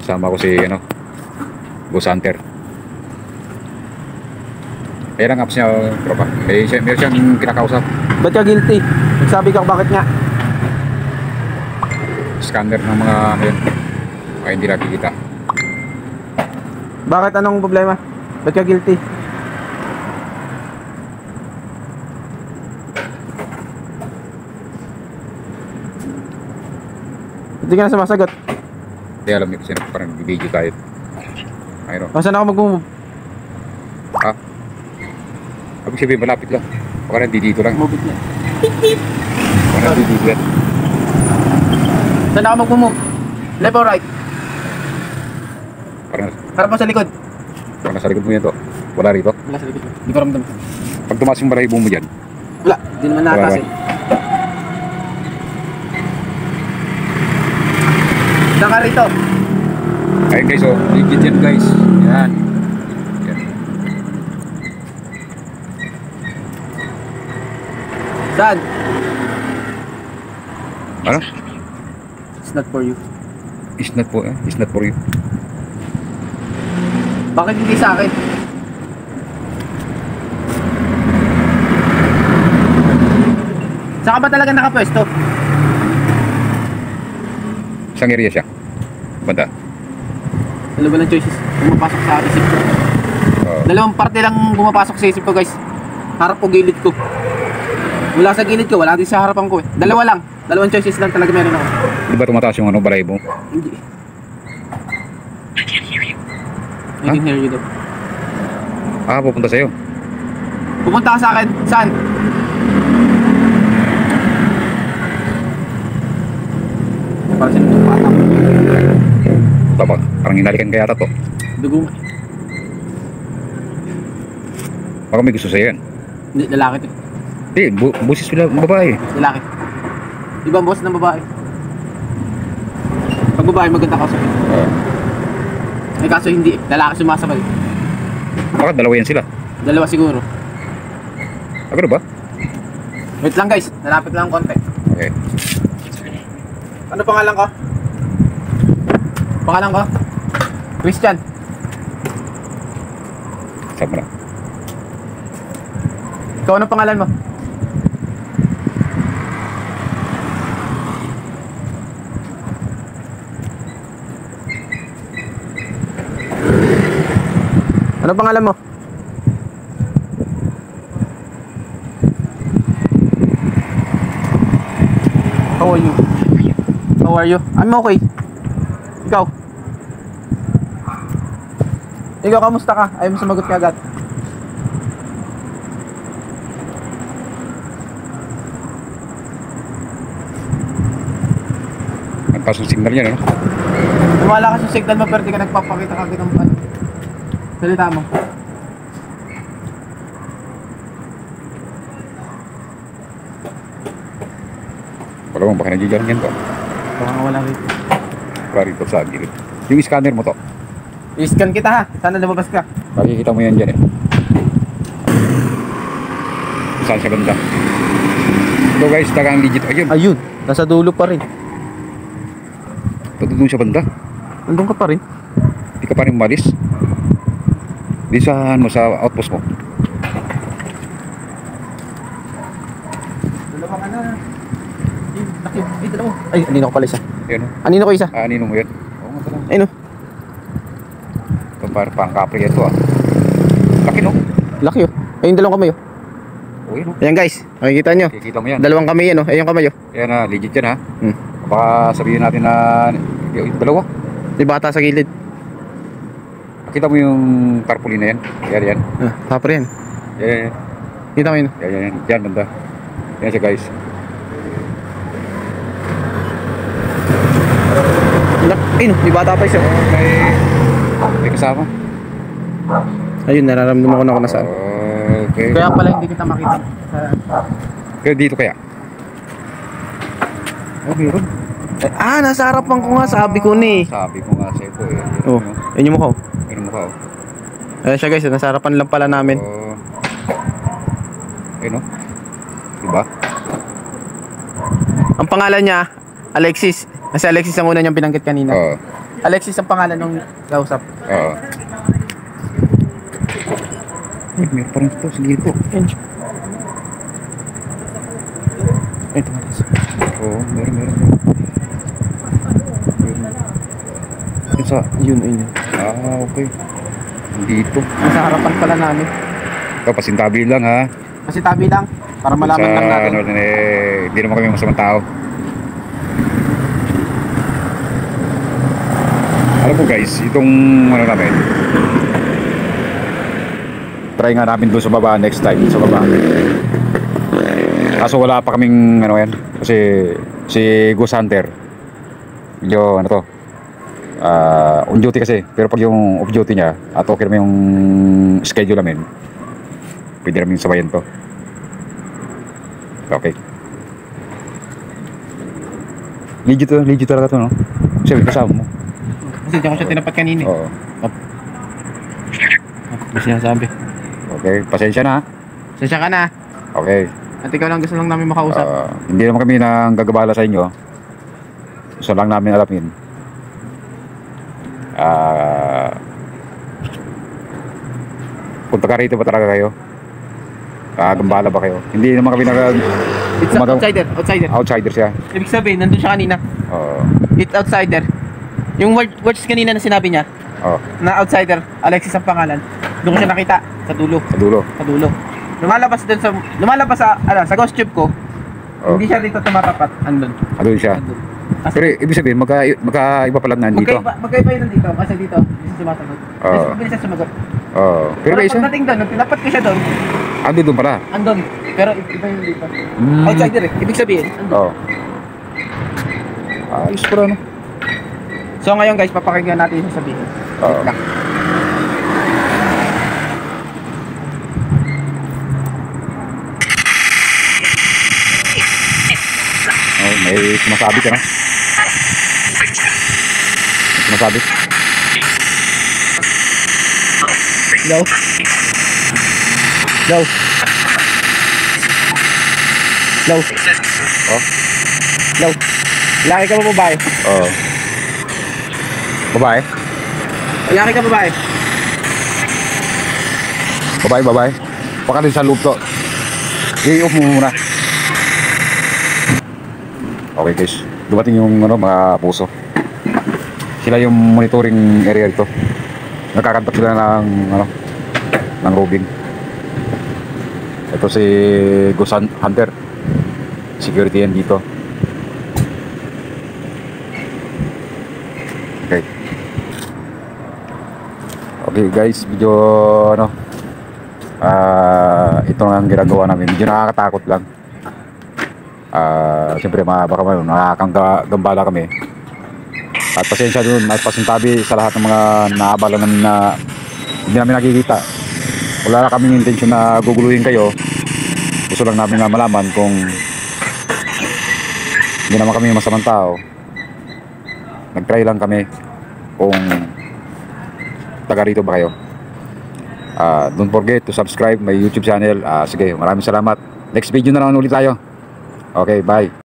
Kasama ko si ano, Boss Hunter. Ayan ang apps niya, tropa. Meron siyang kinakausap. Ba't ka guilty? Nagsabi ka bakit nga? Scanner ng mga ano yun. Kaya hindi nakikita. Bakit, anong problema? Ba't ka guilty? Hindi ka na sumasagot. Hindi alam niyo kasi parang video tayo. Ayun. Saan ako mag-move? Ha? Abig sabihin malapit lang. Baka nandito lang. Move it niya. Baka nandito yan. Saan ako mag-move? Left or right? Harap mo sa likod. Parang nasa likod mo yan to. Wala rito. Wala sa likod. Hindi ko ramdam. Pag tumaas yung balahibo mo dyan. Wala. Hindi naman nakataas eh. Saan ka rito? Ayun guys, oh. Legit yan guys. Yan. Yan. Saan? Ano? It's not for you. It's not for, it's not for you. Bakit hindi sa akin? Saan ka ba talaga nakapwesto? Isang area siya. Banda. Dalawa lang choices pumapasok sa isip ko. Dalawang parte lang pumapasok sa isip ko guys. Harap o gilid ko. Wala sa gilid ko, wala din sa harapan ko eh. Dalawa lang. Dalawang choices lang talaga meron ako. Di ba tumataas yung ano, balahibo? Hindi. I can hear you daw. Ah, pupunta sa'yo. Pupunta ka sa akin. Saan? Para sa nito patak. Tapos, parang inalikan kaya to. Dugo. Baka may gusto sa'yo yan. Hindi, lalaki to. Hindi, busis sila babae. Lalaki. Ibang boss ng babae. Pag babae maganda ka sa akin. May kaso hindi, lalaki sumasabay. Baka dalawa yan sila. Dalawa siguro. Ano ba? Wait lang guys, nalapit lang konti. Okay. Ano pangalan ko? Pangalan ko? Christian. Saan mo na? Ikaw ano pangalan mo? Ano pangalan mo? How are you? How are you? I'm okay. Ikaw? Ikaw, kamusta ka? Ayaw mo sumagot ka agad. Ang pasong signal niya, no? Wala ka sa signal mo pero di ka nagpapakita ka ng ano. Salita mo. Wala mong baka nandiyan yan to. Baka nga wala rito. Wala rito sa gilid. Yung scanner mo to. I-scan kita ha. Sana lumabas ka. Makikita mo yan dyan eh. Saan siya banda? Ito guys, tagang legit. Ayun. Ayun. Nasa dulo pa rin. Ito doon siya banda. Nandun ka pa rin. Hindi ka pa rin umalis. Di sa ano, sa outpost mo. Dalawa ka na. Ay, dalawa. Ay, anino ko pala isa. Ayun o. Anino ko isa. Anino mo yan? Oo nga pala. Ayun o. Ito parang kapre ito ah. Laki no? Laki o. Ayun dalawang kamay o. Oo yun o. Ayan guys. Makikita nyo. Kikita mo yan. Dalawang kamay yan o. Ayun kamay o. Yan na, legit yan ha. Baka sabihin natin na yung dalawa. May bata sa gilid. Nakita mo yung tarpaulin na yan? Yan, yan. Kapre yan. Yan, yan. Kita mo yun. Yan, yan, yan. Yan, banda. Yan siya guys. Ayun, may bata pa isa. May kasama. Ayun, nararamdaman ko na ako nasaan. Okay. Kaya pala hindi kita makita. Kaya dito kaya? Oh, meron. Nasa harapan ko nga. Sabi ko ni. Sabi ko nga sa ito eh. Oh, ayun yung mukha oh. Ayun yung mukha oh. Ayan siya guys, nasa harapan lang pala namin. Ayun oh. Diba? Ang pangalan niya, Alexis. Kasi Alexis ang una niyang pinanggit kanina. Alexis ang pangalan nung kausap. Oo. Uy, meron pa rin ito. Sige ito. Ito Maris. Oo, meron. Yun. Okay. Dito. Nasa harapan pala namin. Ito, pasintabi lang ha. Kasi tabi lang. Para malaman Sa, lang natin. hindi naman kami masamang tao. Alam mo guys, itong namin, try nga namin doon sa baba next time, sa baba. Kaso wala pa kaming yan, kasi si Ghost Hunter, medyo on duty kasi, pero pag yung off duty niya, at okay naman yung schedule namin, pwede namin sabayan to. Okay. Legit talaga to, no? Siyempre, kasama mo. Kasi di ako siya tinapat kanina. Oo. May sinasabi. Okay, pasensya na. Sasya ka na. Okay. At ikaw lang gusto lang namin makausap. Hindi naman kami nang gagabala sa inyo. Gusto lang namin alamin. Kung taga rito ba talaga kayo? Gambala ba kayo? Hindi naman kami It's outsider. outsider siya. Ibig sabihin, nandun siya kanina. It's outsider. Yung words kanina na sinabi niya, na outsider, Alexis ang pangalan. Doon ko siya nakita, sa dulo. Sa dulo. Lumalabas sa ghost tube ko. Hindi siya dito tumatapat, andun. Andun siya. Pero ibig sabihin, magkaiba pa lang nandito. Magkaiba yun nandito, kasi dito, hindi siya sumasagot. Mabilis siya sumagot. Pero may isa, pagdating doon, nung tinapat ko siya doon, andun pala. andun. Pero iba yung dito. Outsider eh, ibig sabihin, andun. Ayos pala, no? So ngayon guys, papakinggan natin yung sasabihin. Wait lang. May sumasabi ka na. Sumasabi. Hello? Hello? Laki ka ba babae? Babae? Laki ka babae? Babae. Baka din sa loob to. I-off mo muna. Okay guys, dumating yung mga puso. Sila yung monitoring area dito. Nagkakantak sila ng roving. Ito si Ghost Hunter. Security yan dito. Okay guys, medyo ito ang ginagawa namin. Medyo nakakatakot lang. Siyempre baka nakakagambala kami. At pasensya dun at pasintabi sa lahat ng mga naabala namin na hindi namin nakikita. Wala na kaming intensyon na guguluhin kayo. Gusto lang namin na malaman kung hindi naman kami masamang tao. Nag-try lang kami kung taga rito ba kayo. Don't forget to subscribe my YouTube channel. Sige, maraming salamat. Next video na naman ulit tayo. Okay, bye.